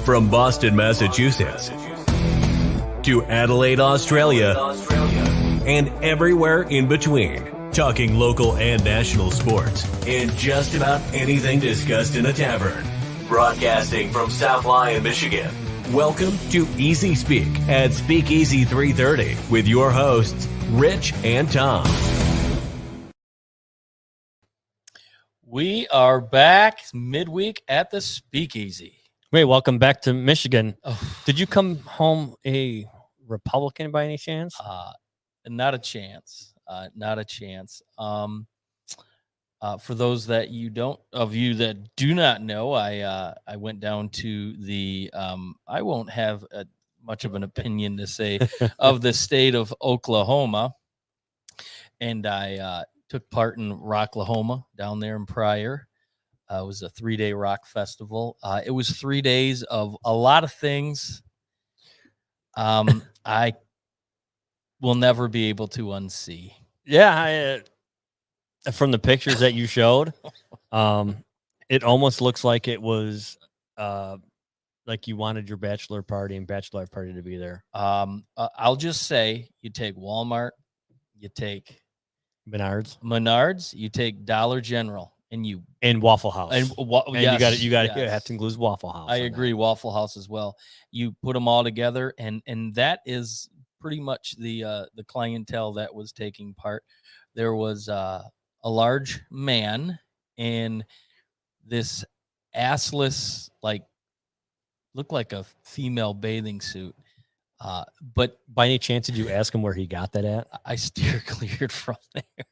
From Boston, Massachusetts, to Adelaide, Australia, and everywhere in between. Talking local and national sports and just about anything discussed in a tavern. Broadcasting from South Lyon, Michigan. Welcome to Easy Speak at Speakeasy 330 with your hosts, Rich and Tom. We are back midweek at the Speakeasy. Wait, welcome back to Michigan. Oh. Did you come home a Republican by any chance? Not a chance. Not a chance. For those that you that do not know, I went down to the I won't have much of an opinion to say of the state of Oklahoma, and I took part in Rocklahoma down there in Pryor. It was a 3-day rock festival. It was 3 days of a lot of things. I will never be able to unsee. Yeah, from the pictures that you showed, it almost looks like it was like you wanted your bachelor party and bachelorette party to be there. I'll just say you take Walmart, you take Menards, you take Dollar General, and Waffle House, and yes, you have to include Waffle House. I agree, Waffle House as well. You put them all together, and that is pretty much the clientele that was taking part. There was a large man in this assless, looked like a female bathing suit. But by any chance, did you ask him where he got that at? I steer cleared from there.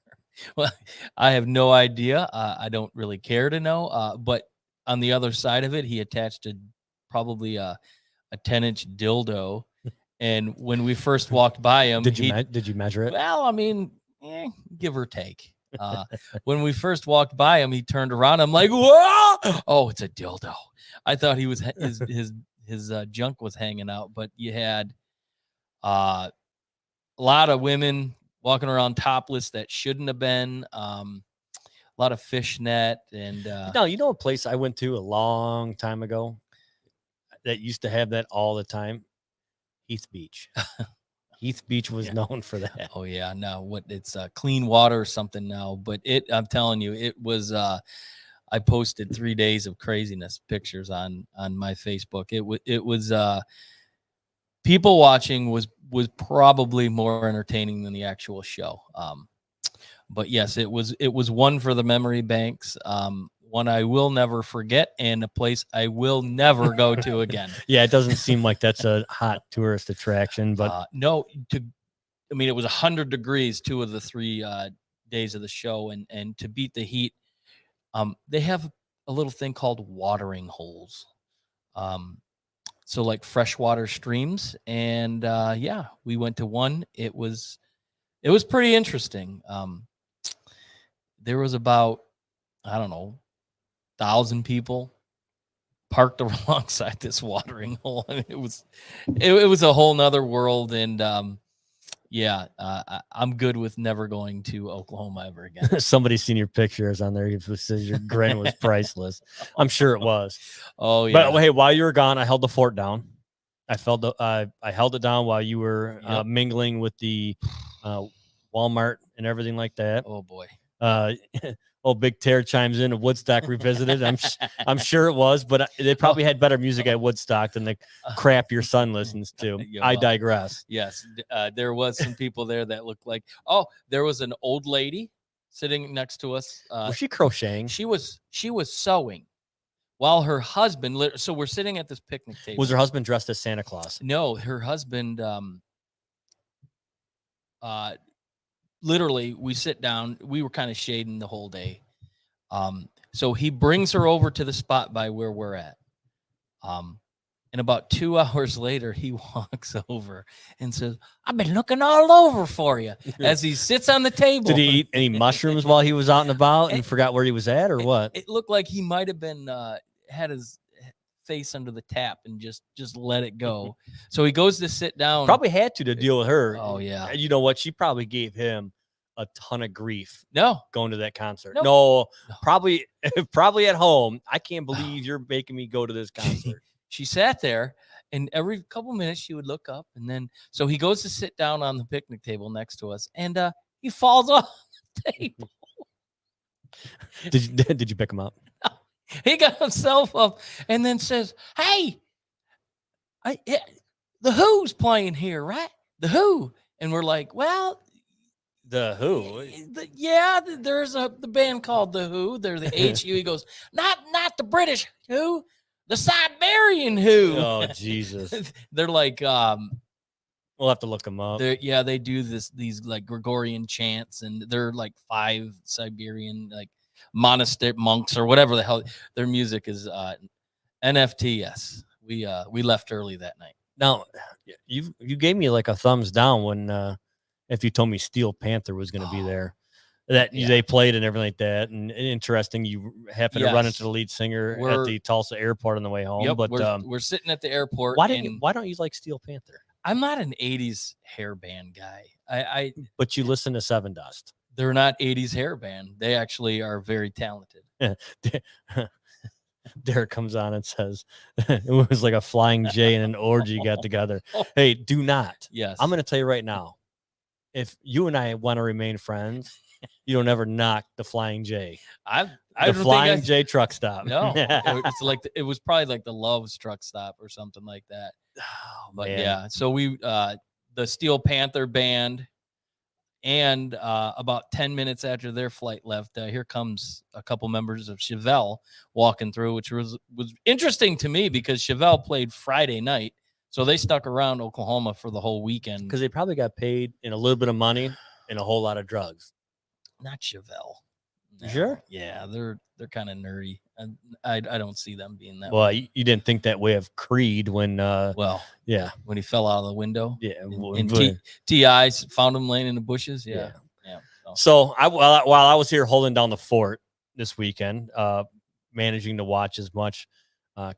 Well, I have no idea. I don't really care to know. But on the other side of it, he attached probably a 10-inch dildo. And when we first walked by him, did you measure it? Well, I mean, give or take. When we first walked by him, he turned around. I'm like, whoa! Oh, it's a dildo. I thought he was his junk was hanging out, but you had a lot of women walking around topless that shouldn't have been. A lot of fishnet and no, you know a place I went to a long time ago that used to have that all the time? Heath Beach. Heath Beach was known for that. Oh yeah, no, it's clean water or something now, but I'm telling you, it was I posted 3 days of craziness pictures on my Facebook. It was people watching was probably more entertaining than the actual show. But yes, it was one for the memory banks. One I will never forget, and a place I will never go to again. Yeah, it doesn't seem like that's a hot tourist attraction, but no. It was 100 degrees 2 of the 3 days of the show, and to beat the heat, they have a little thing called watering holes. So like freshwater streams, and we went to one. It was pretty interesting. There was about, I don't know, 1,000 people parked alongside this watering hole. I mean, it was a whole nother world. And I'm good with never going to Oklahoma ever again. Somebody's seen your pictures on there. It says your grin was priceless. I'm sure it was. Oh yeah. But hey, while you were gone, I held the fort down. I held it down while you were mingling with the Walmart and everything like that. Oh boy. Big Tear chimes in. Woodstock Revisited. I'm sure it was, but they probably had better music at Woodstock than the crap your son listens to. I digress. Yes, there was some people there that looked like. Oh, there was an old lady sitting next to us. Was she crocheting? She was sewing, while her husband. So we're sitting at this picnic table. Was her husband dressed as Santa Claus? No, her husband. Literally, we sit down. We were kind of shading the whole day. So he brings her over to the spot by where we're at. And about 2 hours later, he walks over and says, "I've been looking all over for you," as he sits on the table. Did he eat any mushrooms while he was out and about and forgot where he was at, or what? It looked like he might have been had his face under the tap and just let it go. So he goes to sit down. Probably had to deal with her. Oh yeah. You know what? She probably gave him a ton of grief. No, going to that concert. No. Probably at home. I can't believe you're making me go to this concert. she sat there, and every couple minutes she would look up, and then so he goes to sit down on the picnic table next to us, and he falls off the table. Did you pick him up? He got himself up and then says, "Hey, the Who's playing here, right? The Who." And we're like, "Well, The Who? there's the band called the Who. They're the HU." He goes, "Not the British Who, the Siberian Who." Oh, Jesus. They're like, We'll have to look them up. they do these like Gregorian chants, and they're like 5 Siberian like monastery monks or whatever the hell. Their music is NFT. Yes, we left early that night. Now, you gave me like a thumbs down when if you told me Steel Panther was going to be there, that they played and everything like that. And interesting, you happened to run into the lead singer at the Tulsa airport on the way home. Yep, but we're sitting at the airport. Why don't you like Steel Panther? I'm not an 80s hair band guy. But you listen to Seven Dust. They're not 80s hair band. They actually are very talented. Derek comes on and says it was like a Flying J and an orgy got together. Hey, do not. Yes. I'm going to tell you right now, if you and I want to remain friends, you don't ever knock the Flying J. The Flying J truck stop. No, it's like it was probably like the Love's truck stop or something like that. Oh, But man. yeah, so we the Steel Panther band, and about 10 minutes after their flight left, here comes a couple members of Chevelle walking through, which was interesting to me because Chevelle played Friday night, so they stuck around Oklahoma for the whole weekend because they probably got paid in a little bit of money and a whole lot of drugs. Not Chevelle. No. Sure. Yeah, they're kind of nerdy. I don't see them being that. Well, way. You didn't think that way of Creed when when he fell out of the window. Yeah, and T.I. found him laying in the bushes. Yeah. So while I was here holding down the fort this weekend, managing to watch as much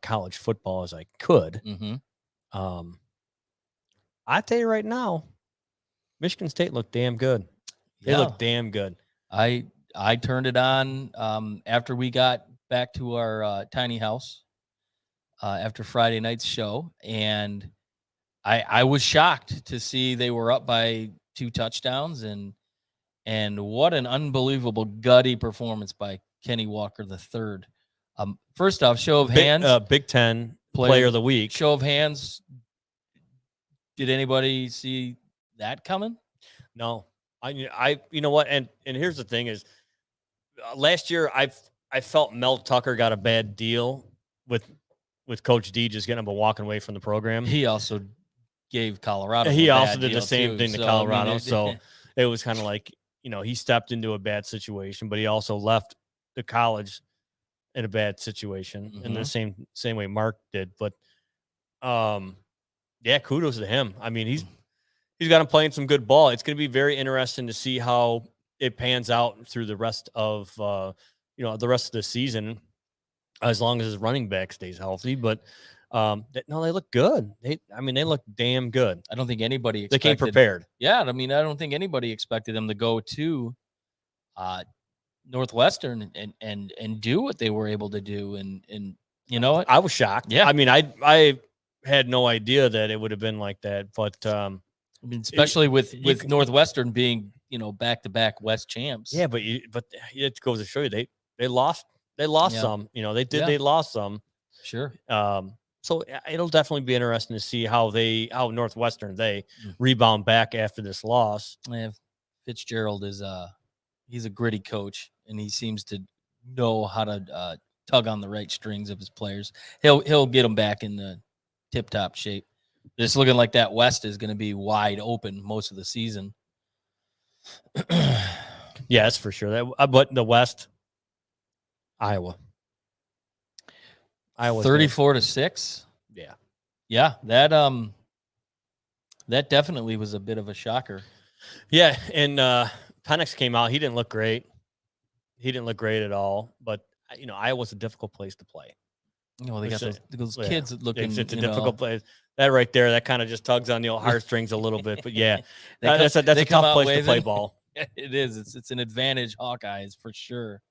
college football as I could. Mm-hmm. I tell you right now, Michigan State looked damn good. They looked damn good. I turned it on after we got back to our tiny house after Friday night's show, and I was shocked to see they were up by 2 touchdowns, and what an unbelievable gutty performance by Kenny Walker III. First off, show of hands, Big Ten Player of the Week. Show of hands. Did anybody see that coming? No. I you know what, and here's the thing is, last year I felt Mel Tucker got a bad deal with Coach D just getting up and walking away from the program. He also gave Colorado. He also did the same thing to so, Colorado. I mean, so it was kind of like, he stepped into a bad situation, but he also left the college in a bad situation in the same way Mark did. But kudos to him. I mean, he's got him playing some good ball. It's going to be very interesting to see how it pans out through the rest of the rest of the season, as long as his running back stays healthy. But they look good. They look damn good. I don't think anybody they came prepared. Yeah, I mean, I don't think anybody expected them to go to Northwestern and do what they were able to do. And you know what? I was shocked. Yeah, I mean, I had no idea that it would have been like that. But I mean, especially with Northwestern being back-to-back West champs. Yeah, but it goes to show you they lost some. They lost some. Sure. So it'll definitely be interesting to see how Northwestern rebound back after this loss. Yeah, Fitzgerald is he's a gritty coach, and he seems to know how to tug on the right strings of his players. He'll get them back in the tip-top shape. It's looking like that West is going to be wide open most of the season. Yeah, that's for sure. But the West, Iowa 34-6. Yeah. That definitely was a bit of a shocker. Yeah, and Penix came out. He didn't look great. He didn't look great at all. But Iowa's a difficult place to play. They got those kids looking. It's a difficult place. That right there, that kind of just tugs on the old heartstrings a little bit. But yeah, that's a tough place to play ball. It is. It's an advantage, Hawkeyes, for sure.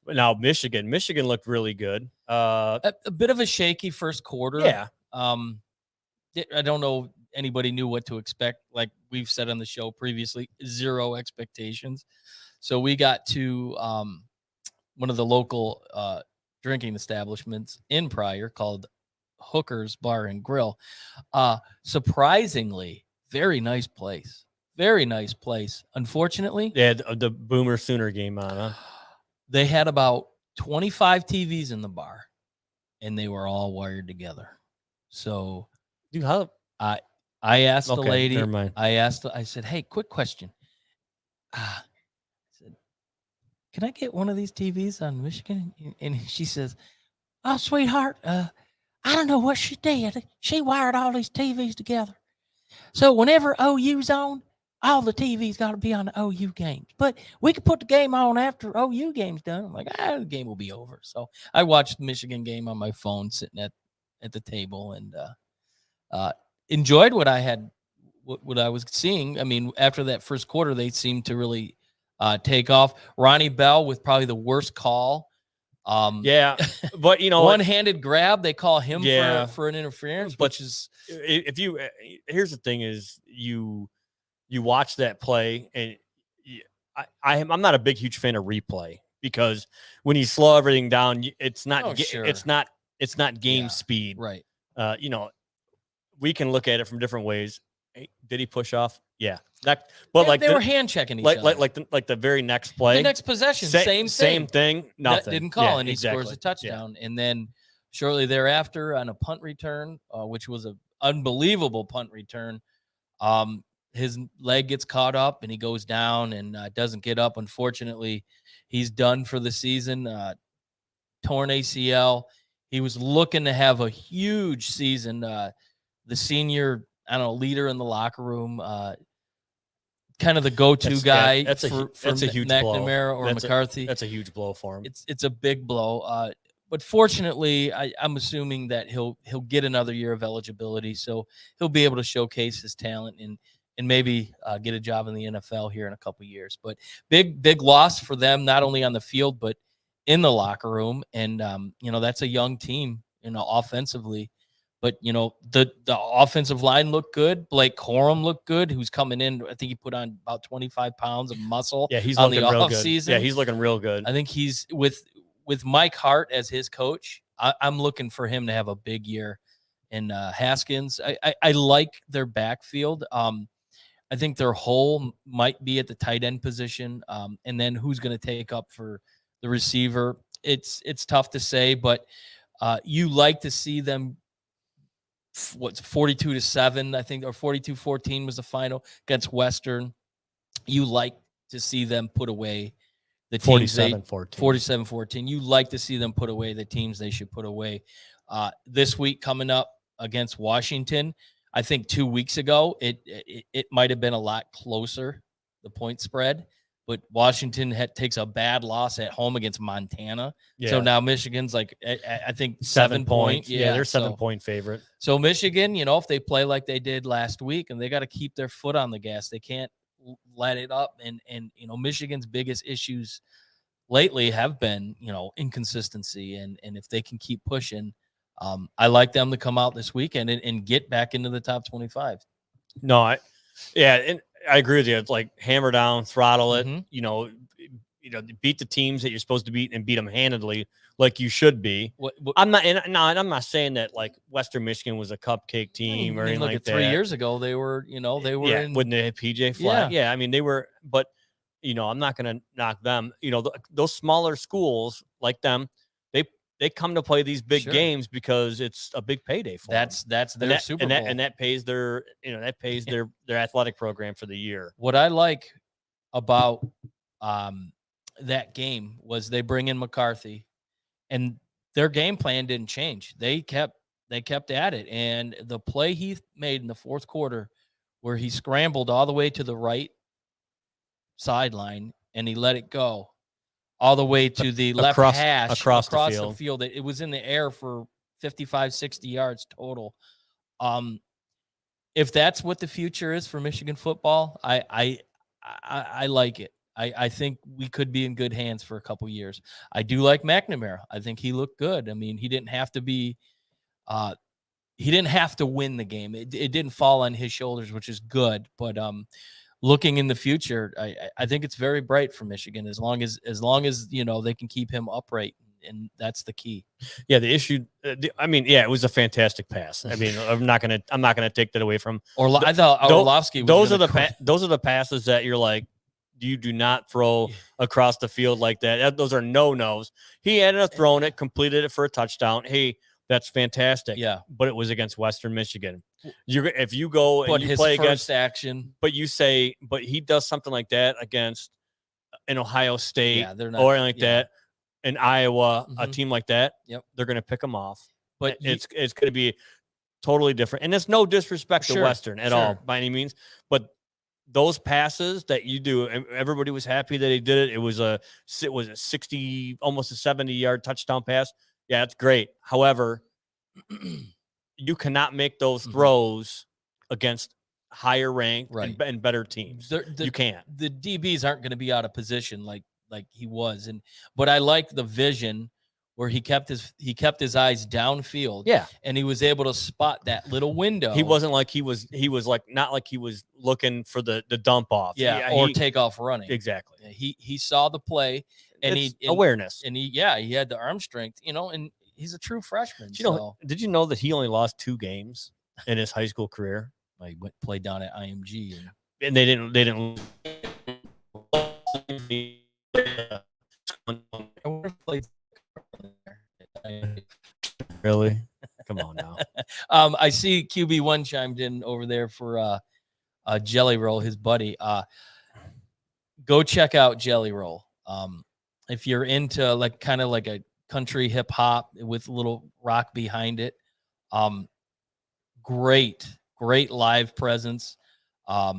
Now Michigan looked really good. A bit of a shaky first quarter. Yeah. I don't know anybody knew what to expect. Like we've said on the show previously, 0 expectations. So we got to one of the local drinking establishments in Pryor called Hooker's Bar and Grill. Surprisingly, very nice place. Very nice place. Unfortunately, They had the Boomer Sooner game on, huh? they had about 25 TVs in the bar, and they were all wired together. So, Dude, how? I asked the Okay, lady. never mind. I said, "Hey, quick question. I said, can I get one of these TVs on Michigan?" And she says, "Oh, sweetheart, I don't know what she did. She wired all these TVs together. So whenever OU's on, all the TVs got to be on the OU games. But we could put the game on after OU game's done." I'm like, the game will be over. So I watched the Michigan game on my phone, sitting at the table, and enjoyed what I had, what I was seeing. I mean, after that first quarter, they seemed to really take off. Ronnie Bell with probably the worst call. Yeah, but one-handed grab. They call him Yeah. for an interference, But which is if you here's the thing is you watch that play and I'm not a huge fan of replay because when you slow everything down, it's not sure. it's not game Yeah, speed. right. We can look at it from different ways. Hey, did he push off? Yeah, but like they were hand checking each other. Like the very next play, The next possession, same thing. Nothing. Didn't call, Yeah, and he exactly. scores a touchdown. Yeah. And then shortly thereafter, on a punt return, which was an unbelievable punt return, his leg gets caught up and he goes down and doesn't get up. Unfortunately, he's done for the season. Torn ACL. He was looking to have a huge season. The senior, leader in the locker room, kind of the go-to guy. That's a huge McNamara blow. or McCarthy. That's a huge blow for him. It's a big blow. But fortunately, I'm assuming that he'll get another year of eligibility, so he'll be able to showcase his talent and maybe get a job in the NFL here in a couple of years. But big loss for them, not only on the field but in the locker room. And that's a young team, offensively. But the offensive line looked good. Blake Corum looked good, who's coming in. I think he put on about 25 pounds of muscle. Yeah, he's on looking the real off good. season. Yeah, he's looking real good. I think he's with Mike Hart as his coach. I'm looking for him to have a big year. And Haskins, I like their backfield. I think their hole might be at the tight end position. And then who's going to take up for the receiver? It's tough to say, but you like to see them. What's 42-7, I think, or 42-14 was the final against Western. You like to see them put away the teams 47-14. You like to see them put away the teams they should put away. This week coming up against Washington, I think 2 weeks ago it might have been a lot closer, the point spread, but Washington takes a bad loss at home against Montana. Yeah. So now Michigan's like, I think 7 points. Yeah, they're 7-point favorite. So Michigan, if they play like they did last week, and they got to keep their foot on the gas, they can't let it up. And Michigan's biggest issues lately have been, inconsistency. And if they can keep pushing, I like them to come out this weekend and get back into the top 25. No, and I agree with you. It's like hammer down, throttle it. Mm-hmm. Beat the teams that you're supposed to beat and beat them handedly, like you should be. I'm not saying that like Western Michigan was a cupcake team or anything like that. 3 years ago, they were, when they had PJ Fleck. Yeah, I mean they were, but I'm not going to knock them. Those smaller schools like them, they come to play these big games because it's a big payday for them. That's their Super Bowl. And that pays their their athletic program for the year. What I like about that game was they bring in McCarthy, and their game plan didn't change. They kept at it, and the play he made in the fourth quarter, where he scrambled all the way to the right sideline and he let it go all the way to the left hash across the field. It was in the air for 55, 60 yards total. If that's what the future is for Michigan football, I like it. I think we could be in good hands for a couple years. I do like McNamara. I think he looked good. I mean, he didn't have to be he didn't have to win the game. It didn't fall on his shoulders, which is good. But looking in the future, I think it's very bright for Michigan as long as they can keep him upright, and that's the key. Yeah, the issue. It was a fantastic pass. I mean, I'm not gonna take that away from. I thought Orlovsky. Those are the passes that you're like, you do not throw across the field like that. Those are no-nos. He ended up throwing it, completed it for a touchdown. Hey, that's fantastic. Yeah, but it was against Western Michigan. If you go and you play against action, but he does something like that against an Ohio State they're not, or that in Iowa, a Mhm. team like that, they're going to pick them off. But it's going to be totally different. And it's no disrespect to Western at all by any means. But those passes that you do, everybody was happy that he did it. It was a 60, almost a 70-yard touchdown pass. Yeah, it's great. However, you cannot make those throws against higher ranked and better teams. You can't. The DBs aren't going to be out of position like he was, but I like the vision where he kept his eyes downfield. Yeah, and he was able to spot that little window. He wasn't like he was like not like he was looking for the dump off. Or take off running. Exactly. He saw the play, and awareness, and he had the arm strength. And he's a true freshman. Did you know that he only lost 2 games in his high school career? He played down at IMG, and they didn't. Really? Come on now. I see QB1 chimed in over there for Jelly Roll, his buddy. Go check out Jelly Roll. If you're into kind of like a country hip hop with a little rock behind it, great live presence. A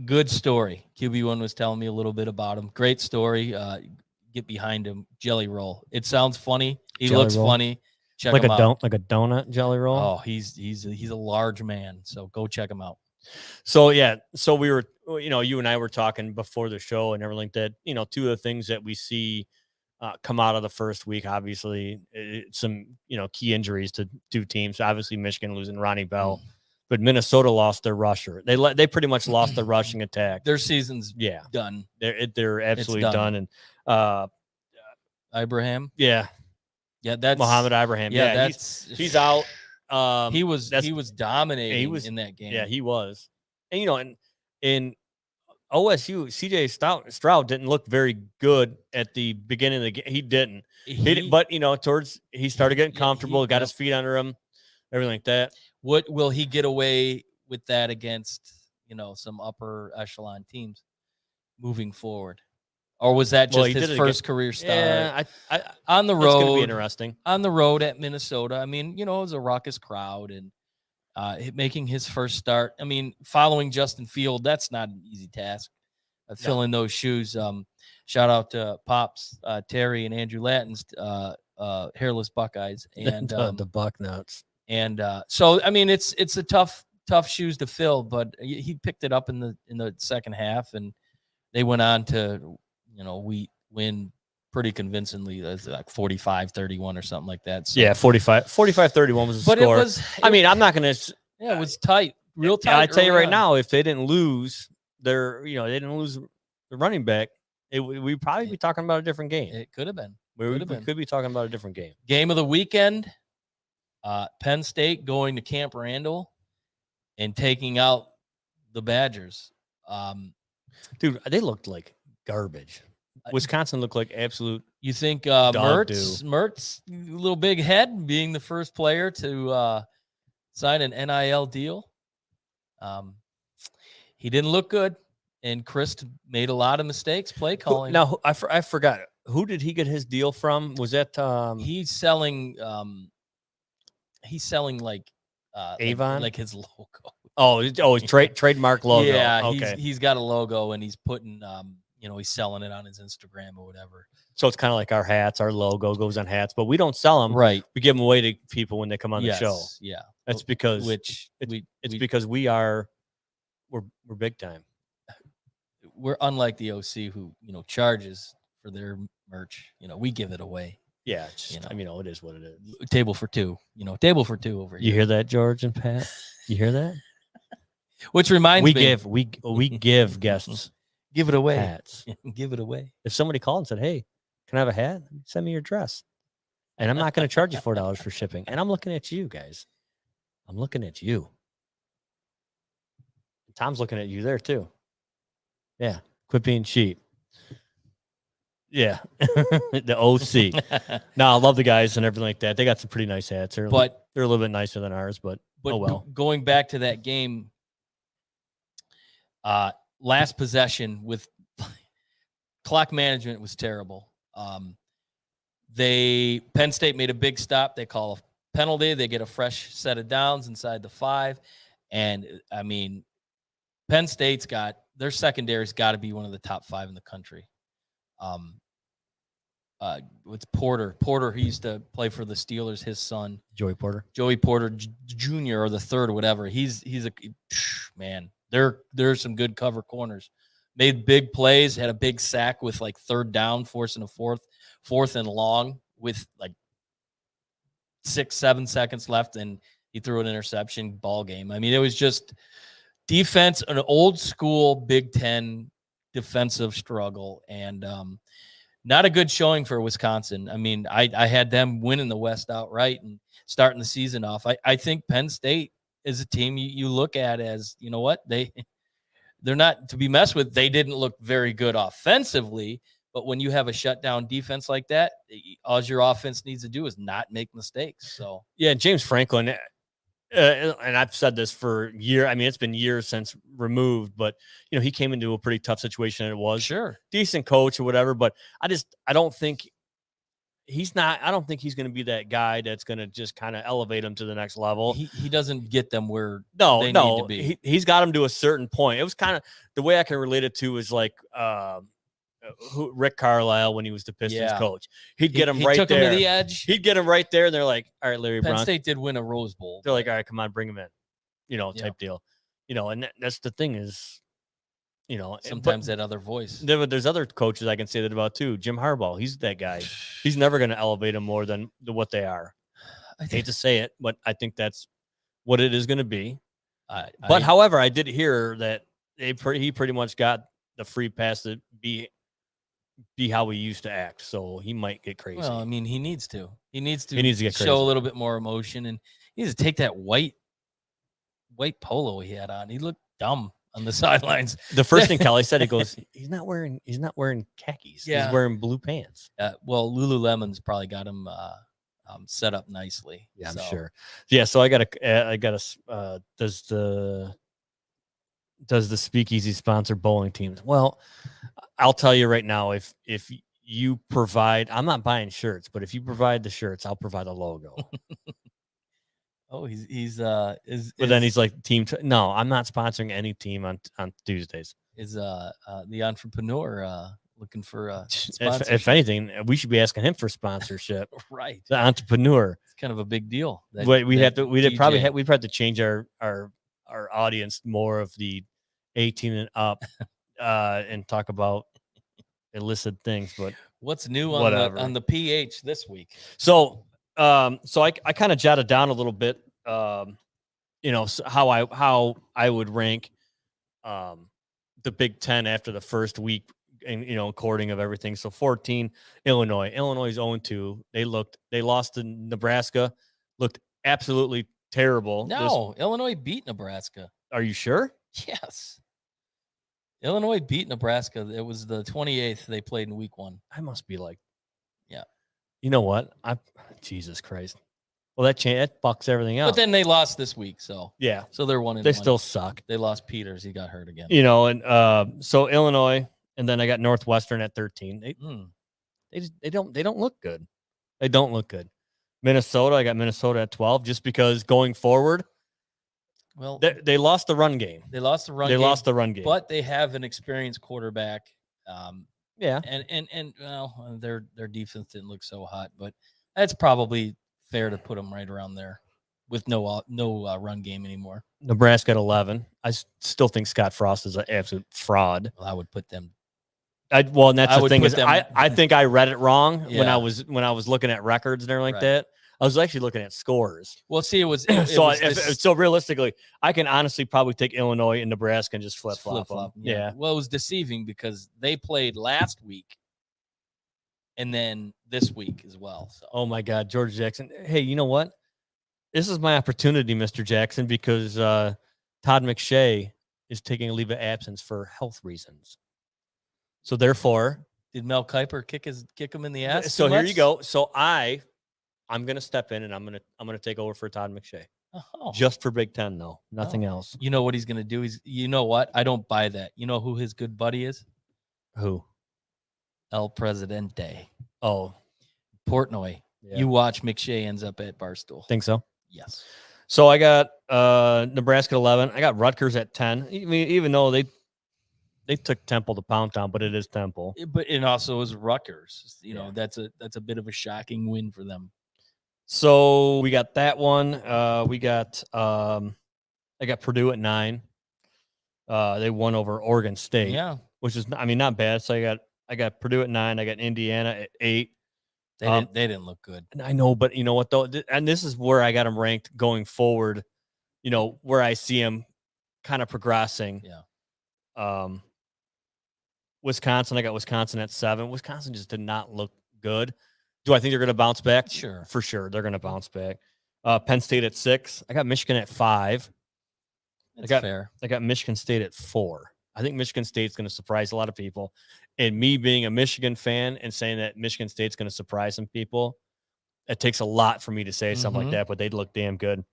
good story. QB1 was telling me a little bit about him. Great story. Get behind him. Jelly Roll. It sounds funny. He looks funny. Check him out. Like a donut Jelly Roll. Oh, he's a large man. So go check him out. So we were, you and I were talking before the show and everything that, 2 of the things that we see come out of the first week, obviously some, key injuries to 2 teams. Obviously Michigan losing Ronnie Bell, but Minnesota lost their rusher. They pretty much lost the rushing attack. Their season's done. They're absolutely done. And Ibrahim. Yeah, that's Muhammad Ibrahim. Yeah, he's out. He was dominating in that game. Yeah, he was. And in OSU, CJ Stroud didn't look very good at the beginning of the game. He didn't. But he started getting comfortable, got his feet under him, everything like that. What will he get away with that against, some upper echelon teams moving forward? Or was that just his first career start? Yeah, on the road. It's going to be interesting. On the road at Minnesota. I mean, it was a raucous crowd, and making his first start. I mean, following Justin Field, that's not an easy task. Filling those shoes. Shout out to Pops, Terry, and Andrew Lattin's Hairless Buckeyes. And the Bucknuts. And so, I mean, it's a tough shoes to fill, but he picked it up in the second half, and they went on to, we win pretty convincingly. That's like 45-31 or something like that. So, yeah, 45-31 was the score. I'm not going to. Yeah, it was tight, real tight. I tell you right now, if they didn't lose they didn't lose the running back, we'd probably be talking about a different game. It could have been. We could be talking about a different game. Game of the weekend. Penn State going to Camp Randall and taking out the Badgers. Dude, they looked like garbage. Wisconsin looked like absolute. You think Mertz, little big head, being the first player to sign an NIL deal? He didn't look good, and Chris made a lot of mistakes play calling. Now, I forgot. Who did he get his deal from? Was that he's selling like Avon, like his logo. His trademark logo. Yeah, okay. He's got a logo, and he's putting he's selling it on his Instagram or whatever. So it's kind of like our hats. Our logo goes on hats, but we don't sell them. Right. We give them away to people when they come on the show. Yeah. That's because because we're big time. we're unlike the OC who, charges for their merch. We give it away. Yeah, it's just, it is what it is. Table for two, table for two over here. You hear that, George and Pat? You hear that? Which reminds me, we give guests give it away. hats. Give it away. If somebody called and said, "Hey, can I have a hat? Send me your address," and I'm not going to charge you $4 for shipping. And I'm looking at you guys. I'm looking at you. Tom's looking at you there too. Yeah, quit being cheap. Yeah, the OC. No, I love the guys and everything like that. They got some pretty nice hats. They're a little bit nicer than ours, but oh well. Going back to that game, last possession with clock management was terrible. Penn State made a big stop. They call a penalty. They get a fresh set of downs inside the 5. And I mean, Penn State's got their secondary's got to be one of the top 5 in the country. With Porter. Porter, he used to play for the Steelers. His son, Joey Porter Jr. or the third or whatever. He's a man. There's some good cover corners. Made big plays. Had a big sack with like third down, forcing a fourth and long with like 6-7 seconds left, and he threw an interception. Ball game. I mean, it was just defense, an old school Big Ten defensive struggle, and not a good showing for Wisconsin. I mean, I had them winning the West outright and starting the season off. I think Penn State is a team you look at as, you know what, they're not to be messed with. They didn't look very good offensively, but when you have a shutdown defense like that, all your offense needs to do is not make mistakes. So yeah, James Franklin. And I've said this for years. I mean, it's been years since removed, but he came into a pretty tough situation. And it was decent coach or whatever, but I don't think he's not. I don't think he's going to be that guy that's going to just kind of elevate them to the next level. He doesn't get them where they need to be. He's got them to a certain point. It was kind of the way I can relate it to is like Rick Carlisle when he was the Pistons coach. He'd get him right there. He took him to the edge. He'd get him right there, and they're like, "All right, Larry Brown." Penn State did win a Rose Bowl. They're like, "All right, come on, bring him in," type deal. And that's the thing is, sometimes that other voice. There's other coaches I can say that about too. Jim Harbaugh, he's that guy. He's never going to elevate them more than what they are. I hate to say it, but I think that's what it is going to be. However, I did hear that he pretty much got the free pass to be how he used to act, so he might get crazy. Well, I mean, he needs to get crazy. Show a little bit more emotion, and he needs to take that white polo he had on. He looked dumb on the sidelines. The first thing Kelly said, he goes, he's not wearing khakis. Yeah. He's wearing blue pants. Well, Lululemon's probably got him set up nicely. Yeah, I'm sure. Yeah, so I got a does the Speakeasy sponsor bowling teams? Well, I'll tell you right now, if you provide, I'm not buying shirts, but if you provide the shirts, I'll provide a logo. Oh, then he's like no, I'm not sponsoring any team on Tuesdays. Is the entrepreneur looking for if anything, we should be asking him for sponsorship. Right. The entrepreneur. It's kind of a big deal. We'd have to change our audience more of the 18 and up and talk about illicit things, but what's new on the PH this week? So I kind of jotted down a little bit, so how I would rank the Big Ten after the first week, and according of everything. So 14, Illinois is 0-2. They lost to Nebraska, looked absolutely terrible. No, Illinois beat Nebraska. Are you sure? Yes. Illinois beat Nebraska. It was the 28th they played in week 1. I must be like, yeah. You know what? Jesus Christ. Well, that bucks everything out. But then they lost this week, so yeah. So they're 1-1. They still suck. They lost Peters. He got hurt again. And so Illinois, and then I got Northwestern at 13. They don't look good. They don't look good. Minnesota, I got Minnesota at 12, just because going forward. Well, they lost the run game. They lost the run game. But they have an experienced quarterback. Yeah. And well, their defense didn't look so hot, but that's probably fair to put them right around there with no run game anymore. Nebraska at 11. I still think Scott Frost is an absolute fraud. Well, I would put them. Well, and that's I the would thing put is, them- I think I read it wrong when I Yeah. was looking at records and everything like Right. that. I was actually looking at scores. Well, see, it was So realistically, I can honestly probably take Illinois and Nebraska and just flip flop them. Yeah. Well, it was deceiving because they played last week and then this week as well. So Oh my God, George Jackson. Hey, you know what? This is my opportunity, Mr. Jackson, because Todd McShay is taking a leave of absence for health reasons. So therefore, did Mel Kiper kick him in the ass? so too here much? you go. So I'm gonna step in and I'm gonna take over for Todd McShay. Oh. Just for Big Ten, though. Nothing else. You know what he's gonna do? You know what? I don't buy that. You know who his good buddy is? Who? El Presidente. Oh, Portnoy. yeah. You watch McShay ends up at Barstool. Think so? Yes. So I got Nebraska at 11. I got Rutgers at 10. I mean, even though they took Temple to pound town, but it is Temple. But it also is Rutgers. You know, Yeah. that's a bit of a shocking win for them. So we got that one. We got I got Purdue at 9. They won over Oregon State. Yeah. Which is, I mean, not bad. So I got Purdue at 9. I got Indiana at 8. They didn't look good. And I know, but you know what though, and this is where I got them ranked going forward. You know, where I see them kind of progressing. Yeah. Wisconsin, I got Wisconsin at 7. Wisconsin just did not look good. Do I think they're going to bounce back? Sure. For sure, they're going to bounce back. Penn State at 6. I got Michigan at 5. That's fair. I got Michigan State at 4. I think Michigan State's going to surprise a lot of people. And me being a Michigan fan and saying that Michigan State's going to surprise some people, it takes a lot for me to say something like that, but they look damn good.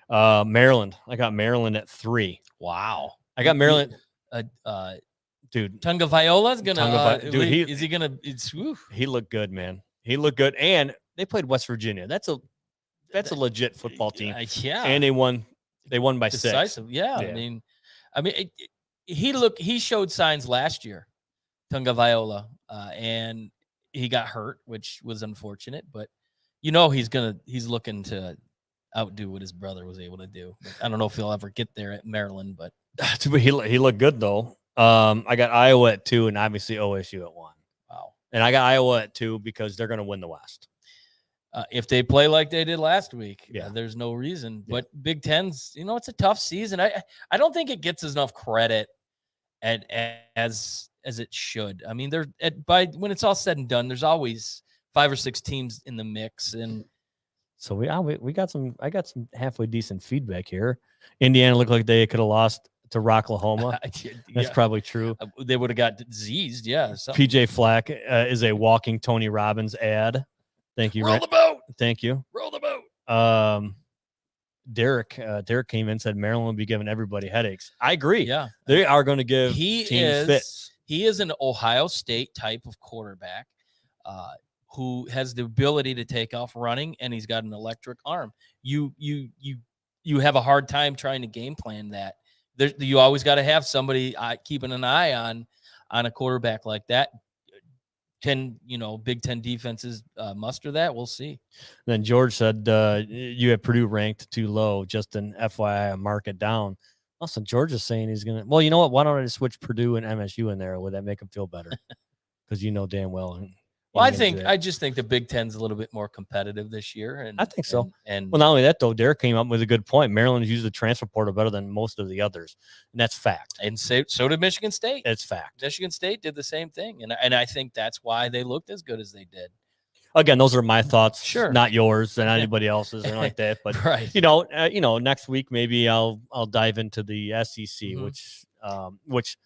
Maryland, I got Maryland at 3. Wow. I got Maryland. Dude, Tunga Viola's gonna. Dude, is he gonna? He looked good, man. He looked good, and they played West Virginia. That's a legit football team. Yeah, and they won. They won by decisive. 6. Yeah, I mean, he showed signs last year, Tunga Viola, and he got hurt, which was unfortunate. But you know, he's looking to outdo what his brother was able to do. I don't know if he'll ever get there at Maryland, but he looked good though. I got Iowa at 2 and obviously OSU at 1. Wow. And I got Iowa at 2 because they're going to win the West. If they play like they did last week, yeah, there's no reason. Yeah. But Big Ten's, you know, it's a tough season. I don't think it gets enough credit as it should. I mean, when it's all said and done, there's always 5 or 6 teams in the mix, and so we got some. I got some halfway decent feedback here. Indiana looked like they could have lost to Rocklahoma. That's probably true. They would have got diseased. Yeah. PJ Flack is a walking Tony Robbins ad. Thank you. Roll the boat. Thank you. Roll the boat. Derek came in and said Maryland will be giving everybody headaches. I agree. Yeah. They are going to give teams fits. He is an Ohio State type of quarterback who has the ability to take off running, and he's got an electric arm. You have a hard time trying to game plan that. You always got to have somebody keeping an eye on a quarterback like that. Can Big Ten defenses muster that? We'll see. Then George said you have Purdue ranked too low. Just an FYI, mark it down. Also, George is saying he's gonna. Well, you know what? Why don't I just switch Purdue and MSU in there? Would that make him feel better? Because you know damn well. Well, I just think the Big Ten's a little bit more competitive this year, and I think so. And well, not only that though, Derek came up with a good point. Maryland's used the transfer portal better than most of the others, and that's fact. And so did Michigan State. It's fact. Michigan State did the same thing, and I think that's why they looked as good as they did. Again, those are my thoughts, sure, not yours and anybody else's, or like that. But right, next week maybe I'll dive into the SEC, which.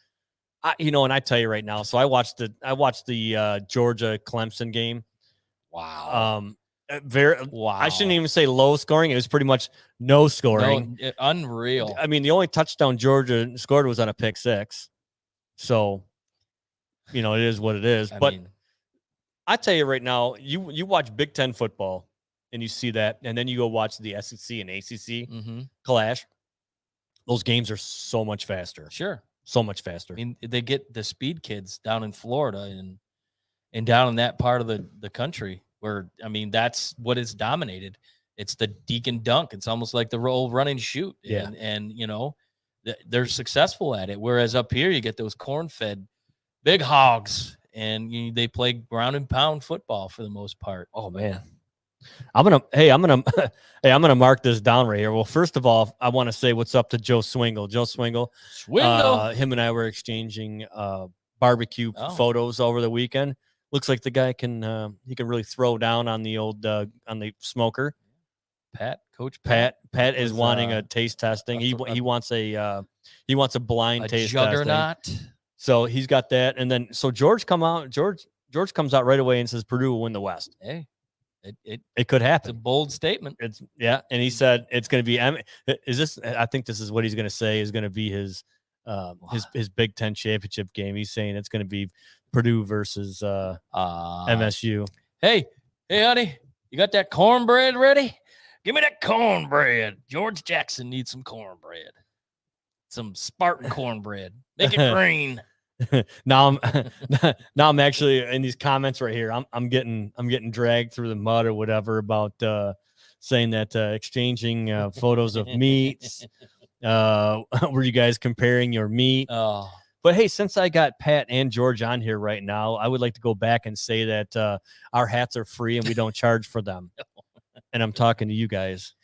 And I tell you right now, so I watched the Georgia Clemson game. Wow. I shouldn't even say low scoring. It was pretty much no scoring. No, unreal. I mean, the only touchdown Georgia scored was on a pick 6. So, it is what it is. I tell you right now, you watch Big Ten football and you see that, and then you go watch the SEC and ACC clash. Those games are so much faster. Sure. So much faster. I mean, they get the speed kids down in Florida and down in that part of the country where, I mean, that's what is dominated It's the Deacon Dunk. It's almost like the roll, run, and shoot. Yeah. And they're successful at it. Whereas up here, you get those corn-fed big hogs, and they play ground and pound football for the most part. Oh man, I'm gonna mark this down right here. Well, first of all, I want to say what's up to Joe Swingle. Joe Swingle, him and I were exchanging barbecue photos over the weekend. Looks like the guy can really throw down on the old on the smoker. Coach Pat is wanting a taste testing. He wants a blind taste juggernaut. testing. So he's got that, and then George comes out right away and says Purdue will win the West. Hey, it could happen. It's a bold statement. And he said it's going to be. I think this is what he's going to say is going to be his Big Ten championship game. He's saying it's going to be Purdue versus MSU. Hey, honey, you got that cornbread ready? Give me that cornbread. George Jackson needs some cornbread. Some Spartan cornbread. Make it green. Now I'm actually in these comments right here. I'm getting dragged through the mud or whatever about saying that exchanging photos of meats. Were you guys comparing your meat? Oh. But hey, since I got Pat and George on here right now, I would like to go back and say that our hats are free and we don't charge for them. And I'm talking to you guys.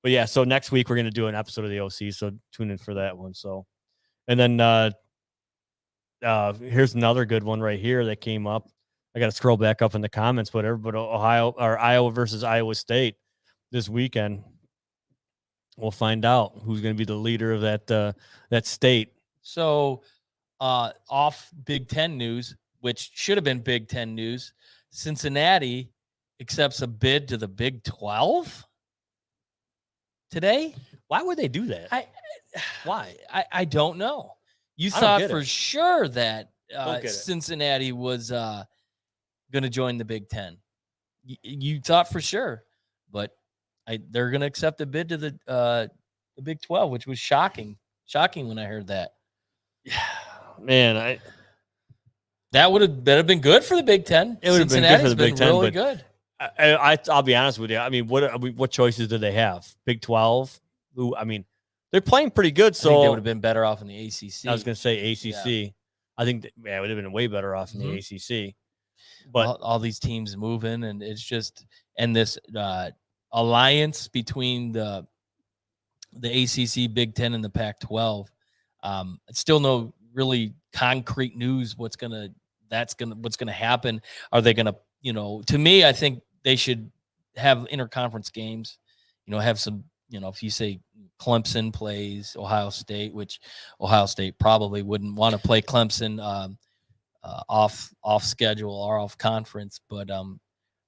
But yeah, so next week we're going to do an episode of the OC, so tune in for that one. So, and then here's another good one right here that came up. I got to scroll back up in the comments, whatever. But Iowa versus Iowa State this weekend. We'll find out who's going to be the leader of that state. So, off Big Ten news, which should have been Big Ten news, Cincinnati accepts a bid to the Big 12 today. Why would they do that? Why? I don't know. You thought for sure that Cincinnati was going to join the Big Ten. You thought for sure, but they're going to accept a bid to the Big 12, which was shocking when I heard that. Yeah, man, that would have been good for the Big Ten. It would have been good for the Big Ten, really but good. I'll be honest with you. I mean, what choices do they have? Big 12. Who? I mean, they're playing pretty good. So I think they would have been better off in the ACC. I was going to say ACC. Yeah. I think it would have been way better off in the ACC. But all these teams moving, and it's just this alliance between the ACC, Big Ten, and the Pac-12. Still no really concrete news what's gonna happen. Are they gonna, to me, I think they should have interconference games, have some, if you say Clemson plays Ohio State, which Ohio State probably wouldn't want to play Clemson off schedule or off conference, but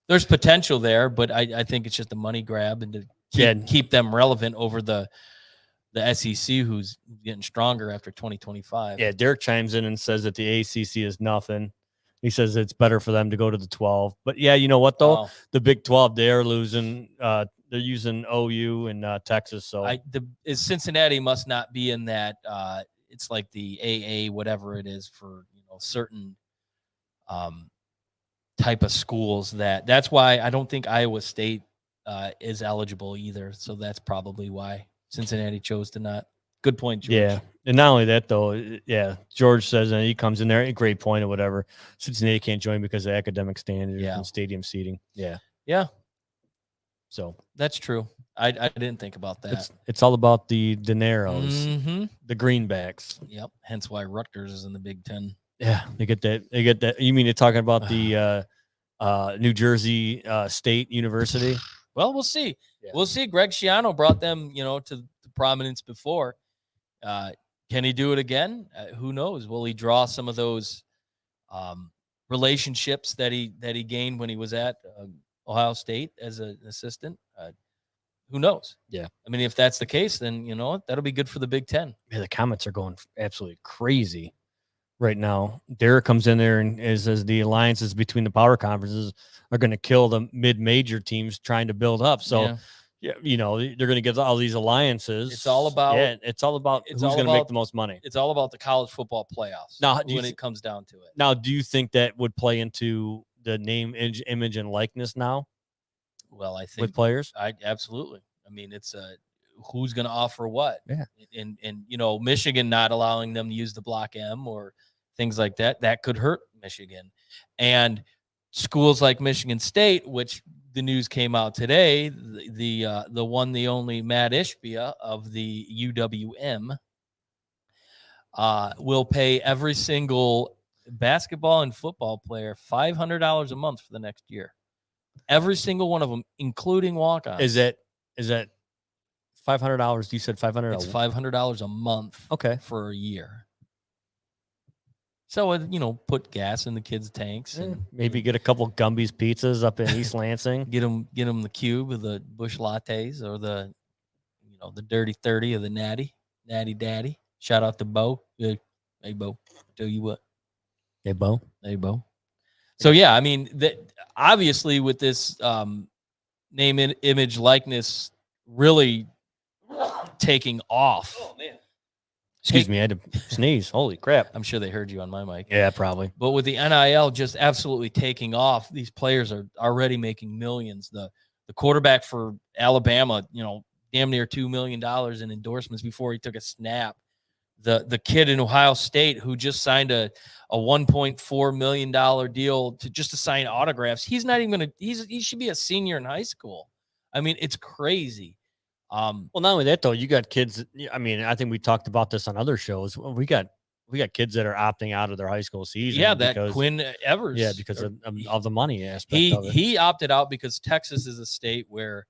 there's potential there, but I think it's just a money grab and to keep them relevant over the SEC, who's getting stronger after 2025. Yeah, Derek chimes in and says that the ACC is nothing. He says it's better for them to go to the 12. But yeah, you know what though? The Big 12, they're losing. They're using OU and Texas. So Cincinnati must not be in that. It's like the AA, whatever it is for certain type of schools. That's why I don't think Iowa State is eligible either. So that's probably why Cincinnati chose to not. Good point, George. Yeah. And not only that, though, George says, and he comes in there, a great point or whatever. Cincinnati can't join because of academic standards and stadium seating. Yeah. Yeah. So that's true. I didn't think about that. It's all about the dineros, the greenbacks. Yep. Hence why Rutgers is in the Big Ten. Yeah. They get that. You mean you're talking about the New Jersey State University? Well, we'll see. Yeah. We'll see. Greg Schiano brought them, to prominence before. Can he do it again? Who knows? Will he draw some of those relationships that he gained when he was at Ohio State as an assistant? Who knows? Yeah. I mean, if that's the case, then that'll be good for the Big Ten. Yeah, the comments are going absolutely crazy right now. Derek comes in there and says the alliances between the power conferences are going to kill the mid-major teams trying to build up. So. Yeah, they're going to get all these alliances. It's all about who's going to make the most money. It's all about the college football playoffs. Now, when it comes down to it. Now, do you think that would play into the name, image, and likeness now? Well, I think with players. I absolutely. I mean, it's who's going to offer what, Yeah. and Michigan not allowing them to use the Block M or things like that could hurt Michigan, and schools like Michigan State, which the news came out today, the one, the only Matt Ishbia of the UWM will pay every single basketball and football player $500 a month for the next year. Every single one of them, including walk-ons. Is that $500? You said $500. It's $500 a month. Okay. For a year. So put gas in the kids' tanks and maybe get a couple Gumby's pizzas up in East Lansing. Get them the cube of the Bush lattes or the dirty 30 of the Natty Daddy. Shout out to Bo. Hey Bo, tell you what. Hey Bo. Hey Bo. So yeah, I mean that obviously with this name, image, likeness really taking off. Oh man. Excuse me, I had to sneeze. Holy crap. I'm sure they heard you on my mic. Yeah, probably. But with the NIL just absolutely taking off, these players are already making millions. The quarterback for Alabama, damn near $2 million in endorsements before he took a snap. The kid in Ohio State who just signed a $1.4 million deal to sign autographs. He's not even gonna. He should be a senior in high school. I mean, it's crazy. Well, not only that though, you got kids. I mean, I think we talked about this on other shows. We got kids that are opting out of their high school season. Yeah, that Quinn Evers. Yeah, because of the money aspect of it. He opted out because Texas is a state where,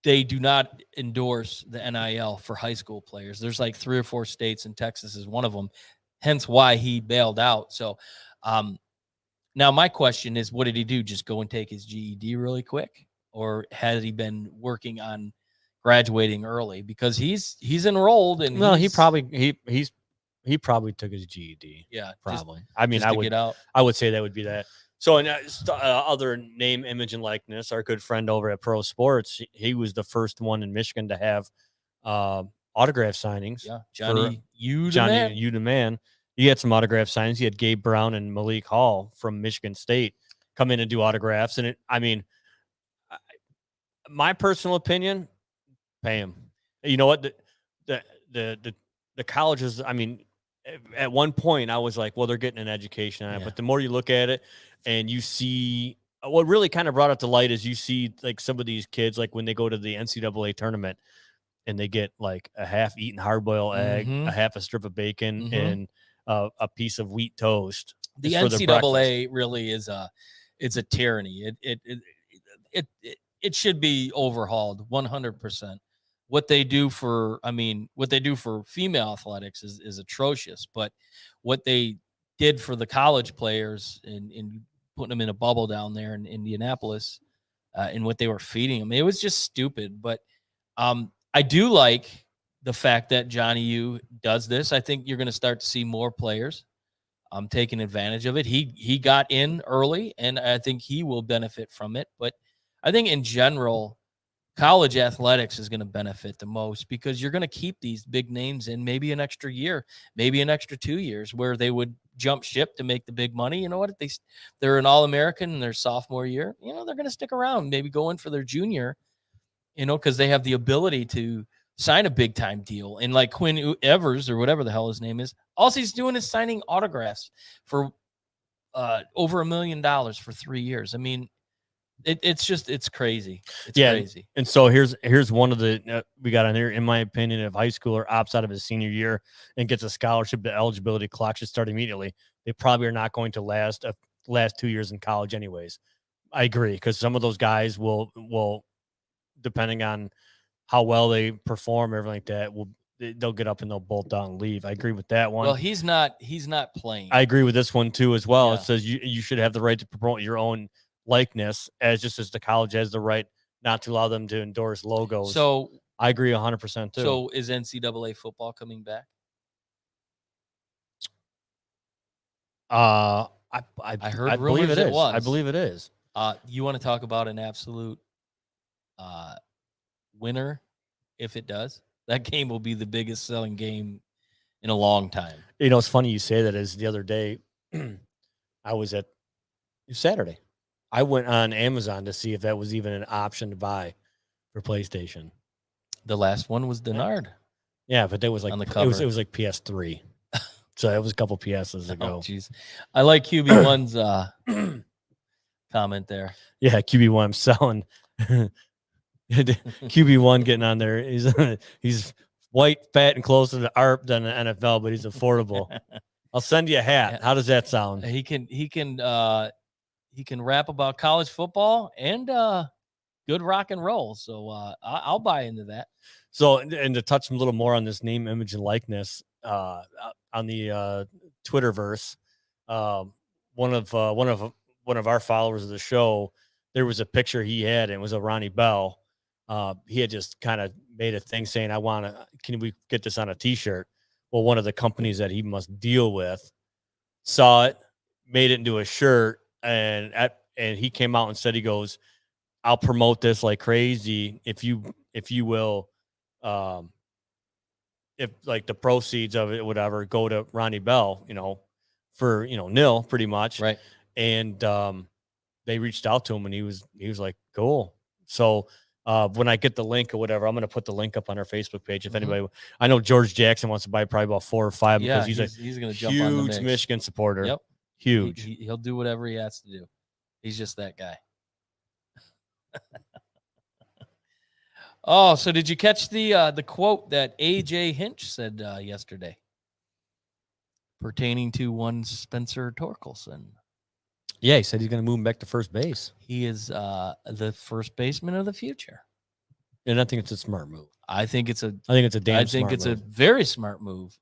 they do not endorse the NIL for high school players. There's like 3 or 4 states, and Texas is one of them. Hence why he bailed out. So, now my question is, what did he do? Just go and take his GED really quick, or has he been working on graduating early? Because he's enrolled, and he probably took his GED. Yeah, probably. I mean, I would say that would be that. So, and other name, image, and likeness, our good friend over at Pro Sports, he was the first one in Michigan to have autograph signings. Yeah, Johnny the man. He had some autograph signings. He had Gabe Brown and Malik Hall from Michigan State come in and do autographs. And my personal opinion, pay him. You know what? The colleges, I mean, at one point I was like, well, they're getting an education on it. But the more you look at it and you see what really kind of brought it to light is you see like some of these kids, like when they go to the NCAA tournament and they get like a half eaten hard-boiled egg, a half a strip of bacon, and a piece of wheat toast. The NCAA really is a tyranny. It should be overhauled 100%. What they do for female athletics is atrocious, but what they did for the college players in putting them in a bubble down there in Indianapolis, and what they were feeding them, it was just stupid. But I do like the fact that Johnny U does this. I think you're going to start to see more players taking advantage of it. He got in early, and I think he will benefit from it. But I think in general, college athletics is going to benefit the most because you're going to keep these big names in maybe an extra year, maybe an extra 2 years where they would jump ship to make the big money. You know what? If they're an All-American in their sophomore year, they're going to stick around, maybe go in for their junior, because they have the ability to sign a big time deal. And like Quinn Evers or whatever the hell his name is, all he's doing is signing autographs for over $1 million for 3 years. I mean, it's crazy. It's crazy. And so here's one of the we got on here. In my opinion, if high schooler opts out of his senior year and gets a scholarship, the eligibility clock should start immediately. They probably are not going to last 2 years in college, anyways. I agree, because some of those guys will, depending on how well they perform, everything like that, they'll get up and they'll bolt down and leave. I agree with that one. Well, he's not playing. I agree with this one too as well. Yeah. It says you should have the right to promote your own likeness, as the college has the right not to allow them to endorse logos. So I agree 100% too. So is NCAA football coming back? I heard believe rumors it was. I believe it is. You want to talk about an absolute winner if it does? That game will be the biggest selling game in a long time. It's funny you say that. Is the other day I was at Saturday. I went on Amazon to see if that was even an option to buy for PlayStation. The last one was Denard. Yeah, but that was like On the it was cover. like PS3. So it was a couple PSs Oh, ago. jeez. I like QB1's comment there. Yeah, QB1 I'm selling. QB1 getting on there. He's white, fat, and closer to ARP than the NFL, but he's affordable. I'll send you a hat. Yeah. How does that sound? He can rap about college football and good rock and roll. So I'll buy into that. So, and to touch a little more on this name, image, and likeness, on the Twitterverse, one of our followers of the show, there was a picture he had, and it was a Ronnie Bell. He had just kind of made a thing saying, can we get this on a t-shirt? Well, one of the companies that he must deal with saw it, made it into a shirt, and he came out and said, he goes, I'll promote this like crazy if you will, if like the proceeds of it, whatever, go to Ronnie Bell, for, nil pretty much. Right. And they reached out to him, and he was like, cool. So when I get the link or whatever, I'm going to put the link up on our Facebook page. If anybody, I know George Jackson wants to buy probably about 4 or 5 because he's going to jump huge on the mix. Michigan supporter. Yep. Huge. He'll do whatever he has to do. He's just that guy. Oh, so did you catch the quote that AJ Hinch said yesterday pertaining to one Spencer Torkelson? Yeah, he said he's going to move him back to first base. He is the first baseman of the future. And I think it's a smart move. I think it's a very smart move.